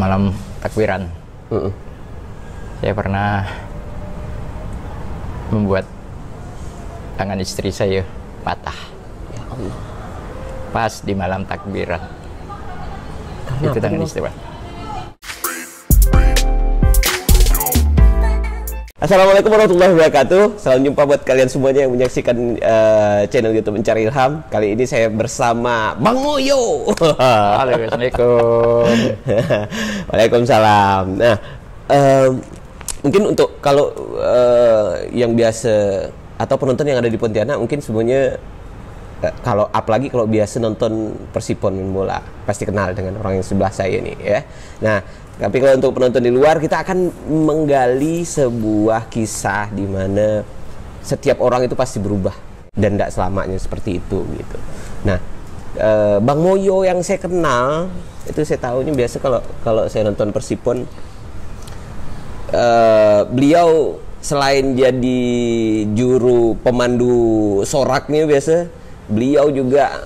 malam takbiran. Saya pernah membuat tangan istri saya patah. Ya Allah. Pas di malam takbiran. Karena itu tangan istri, Pak. Assalamualaikum warahmatullahi wabarakatuh. Salam jumpa buat kalian semuanya yang menyaksikan channel YouTube Mencari Ilham. Kali ini saya bersama Bang Moyo. Halo, Assalamualaikum. Waalaikumsalam. Nah, mungkin untuk kalau yang biasa atau penonton yang ada di Pontianak, mungkin semuanya kalau apalagi kalau biasa nonton Persipon main bola pasti kenal dengan orang yang sebelah saya nih ya. Nah, tapi kalau untuk penonton di luar, kita akan menggali sebuah kisah di mana setiap orang itu pasti berubah dan tidak selamanya seperti itu gitu. Nah, Bang Moyo yang saya kenal itu saya tahunya biasa kalau saya nonton Persipon, beliau selain jadi juru pemandu soraknya biasa, beliau juga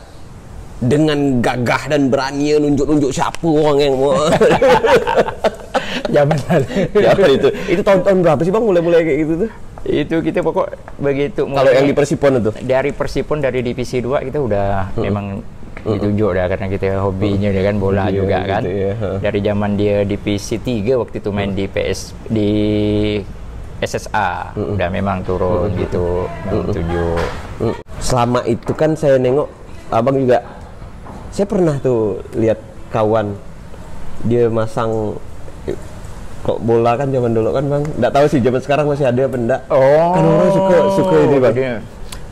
dengan gagah dan berani nunjuk-nunjuk siapa orang yang mau. Zaman lalu. Zaman itu tahun-tahun berapa sih Bang mulai kayak gitu tuh? Itu kita pokok begitu. Kalau yang di Persipon itu? Dari Persipon, dari divisi 2 kita udah memang ditunjuk dah, karena kita hobinya dia kan bola juga kan. Gitu, ya. Dari zaman dia divisi 3 waktu itu main di di SSA udah memang turun gitu, tunjuk. Selama itu kan saya nengok Abang juga, saya pernah tuh lihat kawan dia masang kok bola kan zaman dulu kan Bang. Nggak tahu sih zaman sekarang masih ada apa enggak. Oh, kan orang suka ini Bang.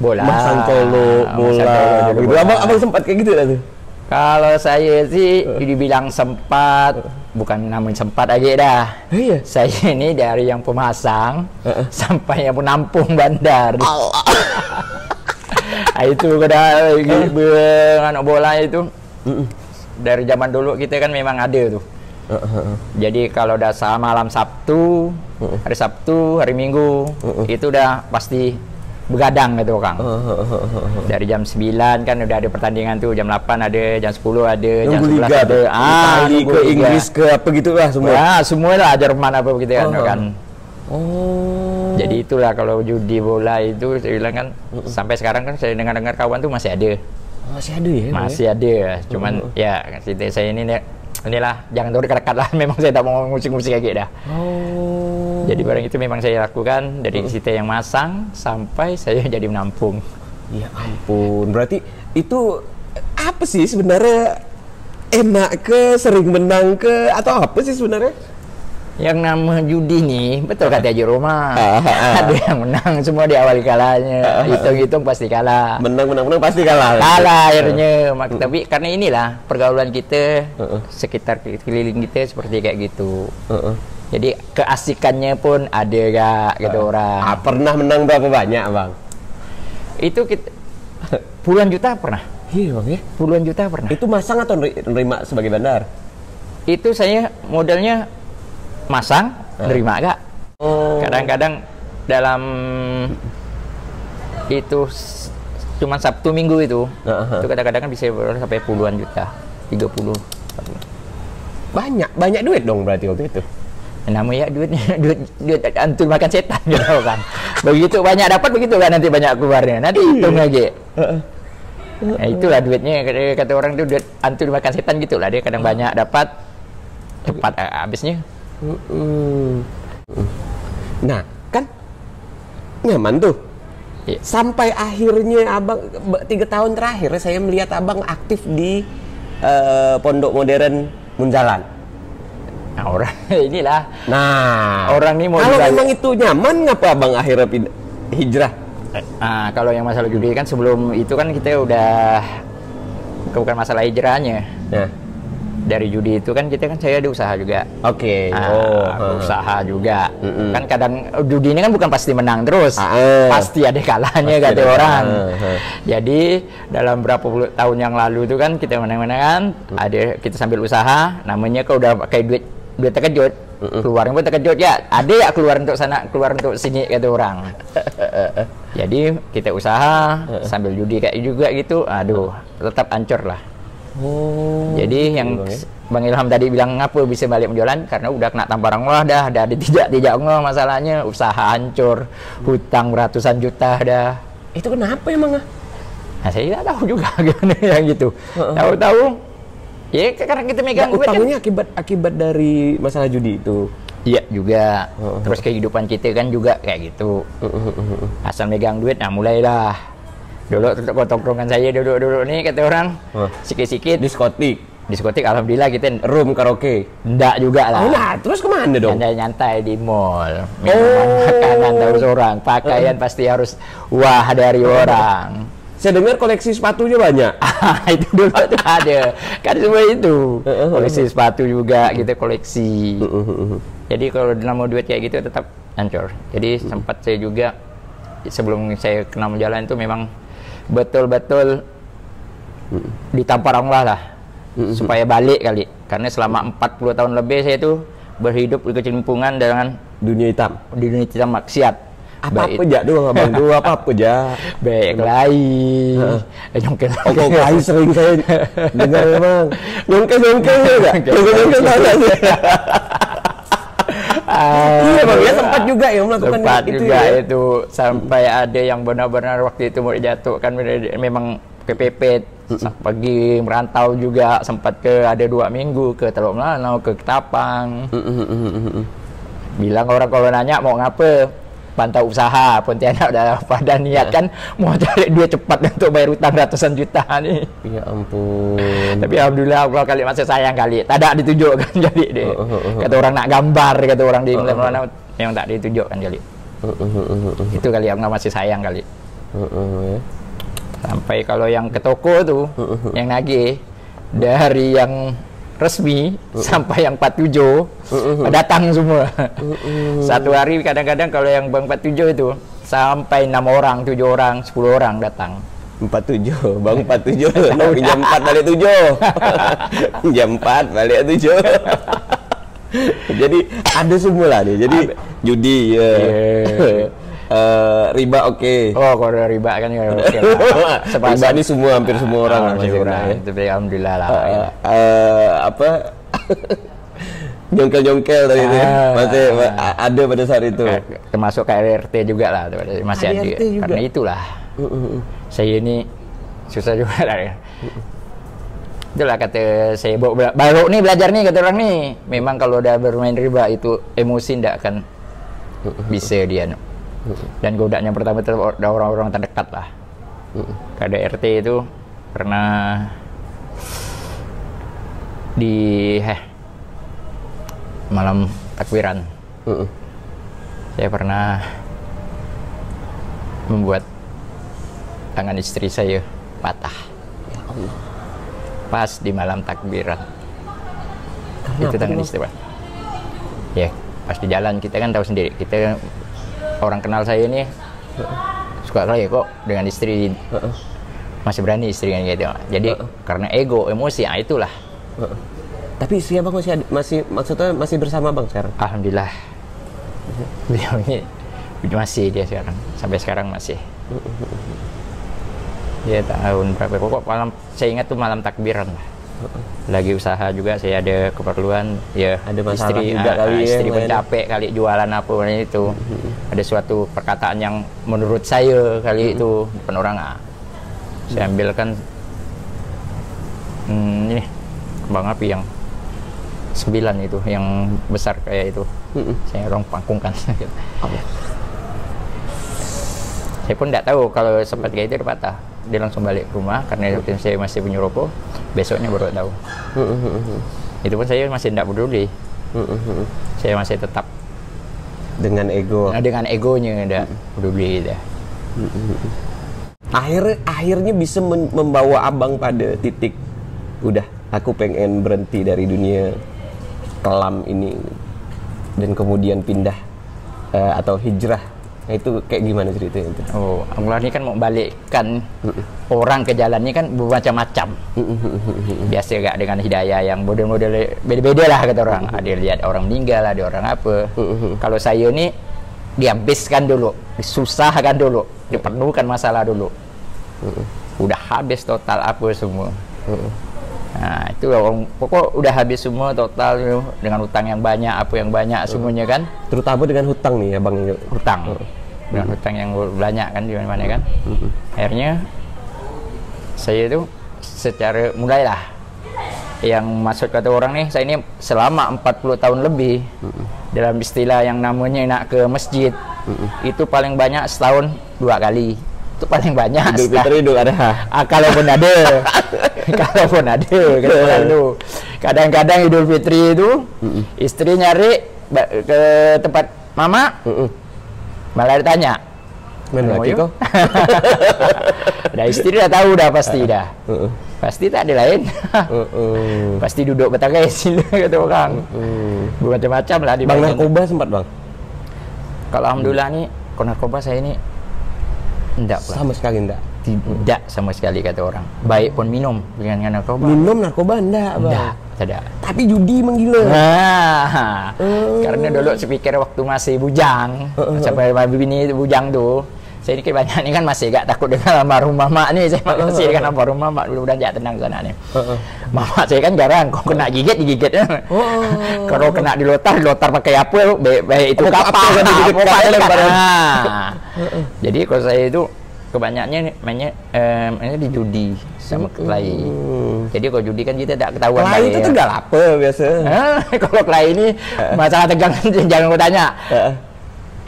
Bola. Masang colo, bola. Begitu. Abang sempat kayak gitu lah tuh. Kalau saya sih dibilang sempat, bukan namanya sempat aja dah. Iya. Saya ini dari yang pemasang sampai yang penampung bandar. Itu udah anak bola itu. Dari zaman dulu kita kan memang ada tuh. Jadi kalau udah malam Sabtu, hari Sabtu, hari Minggu, itu udah pasti begadang gitu Kang. Dari jam 9 kan udah ada pertandingan tuh, jam 8 ada, jam 10 ada, jam 11 liga ada. Itali ke Inggris ke apa gitu lah semua. Ya, semua lah Jerman apa begitu kan. Oh. Jadi itulah kalau judi bola itu saya bilang kan sampai sekarang kan saya dengar kawan tuh masih ada. Masih ada ya? Masih ada. Cuman ya saya ini inilah jangan terlalu dekat lah, memang saya tak mau musik-musik kayak gitu dah. Oh. Jadi barang itu memang saya lakukan dari kita yang masang sampai saya jadi menampung. Ya ampun, berarti itu apa sih sebenarnya, enak ke, sering menang ke, atau apa sih sebenarnya? Yang nama judi nih, betul kata Haji Roma. Ada yang menang semua di awal kalanya. Hitung-hitung pasti kalah. Menang pasti kalah. Kalah akhirnya. Tapi karena inilah pergaulan kita, sekitar keliling kita seperti kayak gitu. Jadi keasikannya pun ada gak gitu orang. Pernah menang berapa banyak Bang? Itu kita puluhan juta pernah. Iya Bang ya? Puluhan juta pernah. Itu masang atau nerima sebagai bandar? Itu saya modalnya masang, nerima gak? Kadang-kadang dalam itu cuma Sabtu Minggu itu kadang-kadang kan bisa sampai puluhan juta, 30. Banyak duit dong berarti waktu itu. Namanya duit antum makan setan gitu kan. Begitu banyak dapat, begitu kan nanti banyak keluarnya. Nanti hitung lagi. Nah, itulah duitnya, kata orang itu duit antum makan setan gitulah, dia kadang banyak dapat, cepat habisnya. Nah, kan nyaman tuh. Iya. Sampai akhirnya Abang 3 tahun terakhir saya melihat Abang aktif di Pondok Modern Munzalan. Nah, orang inilah. Nah, orang ini mau kalau memang itu nyaman, ngapa Abang akhirnya hijrah? Nah, kalau yang masalah judi kan sebelum itu kan kita udah bukan masalah hijrahnya. Nah. Dari judi itu kan saya ada usaha juga. Oke. Usaha juga. Kan kadang judi ini kan bukan pasti menang terus. Pasti ada kalahnya kata orang. Jadi dalam berapa puluh tahun yang lalu itu kan kita menang-menangan, ada kita sambil usaha, namanya kalau udah kayak duit terkejut, keluarnya pun terkejut ya. Ada ya keluar untuk sana, keluar untuk sini kata orang. Jadi kita usaha sambil judi kayak juga gitu. Aduh, tetap hancur lah. Jadi yang Bang Ilham tadi bilang ngapa bisa balik menjualan, karena udah kena tamparan Allah dah tidak Allah masalahnya, usaha hancur, hutang ratusan juta dah. Itu kenapa emang? Nah, saya tidak tahu juga gimana yang gitu. Tahu-tahu ya karena kita megang duit utangnya kan akibat dari masalah judi itu. Iya juga. Terus kehidupan kita kan juga kayak gitu. Asal megang duit, nah mulailah. Dulu tongkrongan saya dulu nih kata orang, sikit-sikit diskotik, alhamdulillah kita room karaoke. Enggak juga lah. Nah, terus kemana dong? Nyantai di mall. Minuman, makanan terus orang, pakaian pasti harus wah dari orang. Saya dengar koleksi sepatunya banyak. Itu dulu tuh ada. Kan semua itu. Koleksi sepatu juga kita koleksi. Jadi kalau mau duit kayak gitu tetap hancur. Jadi sempat saya juga sebelum saya kena menjalan itu memang betul-betul ditampar Allah lah. Supaya balik kali. Karena selama 40 tahun lebih saya itu berhidup di kecemplungan dengan dunia hitam. Dunia hitam maksiat. Apa aja doang abang dulu apa aja. Baik lain. Nyongkel. Kok lain sering saya dengar memang. Nyongkel enggak? Nyongkel enggak sih. Iya bang, ya sempat juga ya melakukan sempat itu juga ya? Itu sampai ada yang benar-benar waktu itu mau dijatuhkan memang kepepet. Pergi merantau juga, sempat ada 2 minggu ke Teluk Melanau, ke Ketapang. Bilang orang kalau nanya mau ngapa, pantau usaha. Pontianak udah pada niat kan mau cari duit cepat untuk bayar utang ratusan juta nih. Ya ampun. Tapi alhamdulillah Allah kali masih sayang kali. Tak ada ditunjukkan jadi deh. Kata orang nak gambar, kata orang di Melanau memang tak ditunjukkan kali. Itu kali Allah masih sayang kali. Sampai kalau yang ke toko tuh, yang nagih dari yang resmi sampai yang 47 datang semua. Satu hari kadang-kadang kalau yang Bang 47 itu sampai 6 orang, 7 orang, 10 orang datang. 47, Bang 47, jam 4 balik 7. Jam 4 balik 7. Jadi ada semua lah nih. Jadi judi ya. Riba oke. Oh, kalau riba kan ya oke. Riba ini semua hampir semua orang masih orang. Tapi alhamdulillah lah. Apa? Jongkel-jongkel tadi itu masih ada pada saat itu. Termasuk KRT juga lah, masih ada. Karena itulah. Saya ini susah juga lah ya. Itulah kata saya baru nih belajar nih kata orang nih. Memang kalau udah bermain riba itu emosi ndak akan bisa dia. Dan godaan yang pertama itu orang-orang terdekat lah. Kada RT itu pernah di malam takbiran. Saya pernah membuat tangan istri saya patah. Ya Allah. Pas di malam takbiran. Itu tangan istri, Pak. Ya, pas di jalan kita kan tahu sendiri. Kita orang kenal saya ini suka kali kok dengan istri. Masih berani istri kan gitu. Jadi karena ego, emosi, itulah. Tapi istri Abang masih maksudnya masih bersama Bang sekarang? Alhamdulillah. Beliau ini masih dia sekarang, sampai sekarang masih. Ya tahun berapa pokok malam saya ingat tuh malam takbiran lah. Lagi usaha juga, saya ada keperluan ya, ada masalah istri juga kali ya, istri pun capek kali jualan apa itu. Ada suatu perkataan yang menurut saya kali itu depan orang saya ambilkan ini kembang api yang 9 itu yang besar kayak itu. Saya orang pangkungkan. Saya pun tidak tahu kalau sempat kayak itu patah. Dia langsung balik ke rumah karena waktu saya masih punya rokok. Besoknya baru tahu. Itu pun saya masih tidak peduli. Saya masih tetap dengan ego. Dengan egonya tidak peduli dah. Akhirnya bisa membawa Abang pada titik udah aku pengen berhenti dari dunia kelam ini dan kemudian pindah atau hijrah. Nah, itu kayak gimana ceritanya itu? Oh, Allah ini kan mau balikkan orang ke jalannya kan bermacam-macam. Biasa gak dengan hidayah yang model-model beda-beda lah kata orang. Ada lihat orang meninggal, ada orang apa. Kalau saya ini dihabiskan dulu, disusahkan dulu, dipenuhkan masalah dulu. Udah habis total apa semua. Nah, itu pokok udah habis semua total dengan hutang yang banyak, apa yang banyak semuanya kan. Terutama dengan hutang nih ya Bang. Hutang. Dengan hutang yang banyak kan di mana-mana kan. Akhirnya saya itu secara mulailah yang maksud kata orang nih, saya ini selama 40 tahun lebih dalam istilah yang namanya nak ke masjid itu paling banyak setahun 2 kali. Itu paling banyak. Idul Fitri Idul Adha. Kalaupun ada. Kalaupun ada kadang-kadang Idul Fitri itu istri nyari ke tempat mama, malah ditanya, "Mana lagi kau?" Dah istri dah tahu dah pasti dah. Pasti tak ada lain. Pasti duduk betakai sini kata orang. Macam-macam lah di Bang narkoba sempat Bang. Kalau alhamdulillah nih, kalau narkoba saya ini enggak pula. Sama sekali enggak. Tidak sama sekali kata orang. Baik pun minum dengan narkoba. Minum narkoba enggak, Bang? Enggak, tidak. Tapi judi menggila. Nah, karena dulu saya pikir waktu masih bujang, sampai bini bujang tuh, saya ini banyak nih kan masih gak takut dengan almarhum mama nih, saya masih dengan almarhum mama, mudah-mudahan jangan tenang sana nih. Mama saya kan jarang, kalau kena digigit. Kalau kena dilotar pakai apa, baik itu kapal kan digigit Jadi kalau saya itu kebanyakannya mainnya di judi sama kelai. Jadi kalau judi kan kita tidak ketahuan. Kelai itu tinggal apa biasa? Kalau kelai ini masalah tegang jangan kau tanya.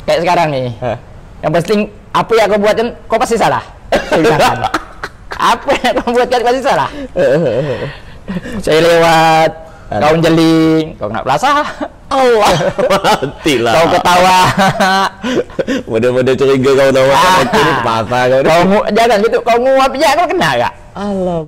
Kayak sekarang nih. Yang penting apa yang kau buatkan, kau pasti salah. Apa yang kau buatkan pasti salah. Saya lewat, kau jeling, kau kena pelasah. Allah, matilah. Kau ketawa. Model-model curiga kau tahu ini pasar kau. Kau jangan gitu, kau nguap aja kau kena gak? Allah.